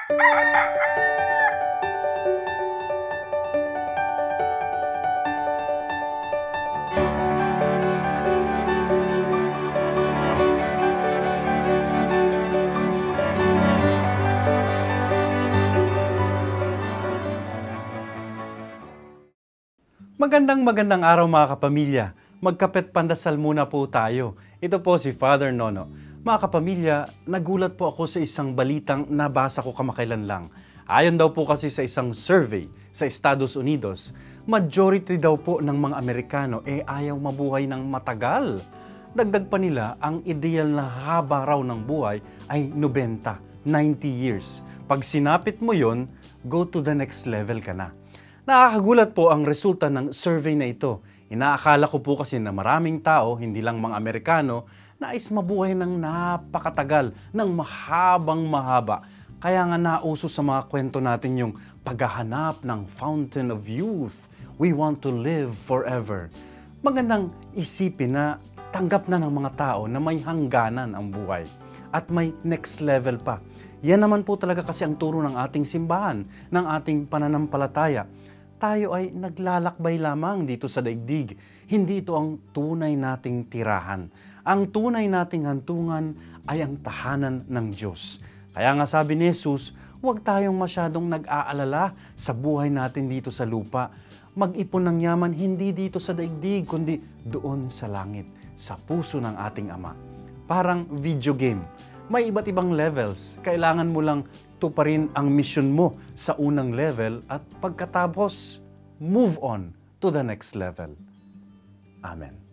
Magandang araw mga kapamilya. Magkapet pandasal muna po tayo. Ito po si Father Nono. Mga kapamilya, nagulat po ako sa isang balitang nabasa ko kamakailan lang. Ayon daw po kasi sa isang survey sa Estados Unidos, majority daw po ng mga Amerikano ayaw mabuhay ng matagal. Dagdag pa nila, ang ideal na haba raw ng buhay ay 90 years. Pag sinapit mo yon, go to the next level ka na. Nakakagulat po ang resulta ng survey na ito. Inaakala ko po kasi na maraming tao, hindi lang mga Amerikano, nais mabuhay ng napakatagal, ng mahaba. Kaya nga nauso sa mga kwento natin yung paghahanap ng fountain of youth. We want to live forever. Magandang isipin na tanggap na ng mga tao na may hangganan ang buhay at may next level pa. Yan naman po talaga kasi ang turo ng ating simbahan, ng ating pananampalataya. Tayo ay naglalakbay lamang dito sa daigdig. Hindi ito ang tunay nating tirahan. Ang tunay nating hantungan ay ang tahanan ng Diyos. Kaya nga sabi ni Jesus, huwag tayong masyadong nag-aalala sa buhay natin dito sa lupa. Mag-ipon ng yaman hindi dito sa daigdig, kundi doon sa langit, sa puso ng ating Ama. Parang video game. May iba't ibang levels. Kailangan mo lang tuparin ang mission mo sa unang level at pagkatapos, move on to the next level. Amen.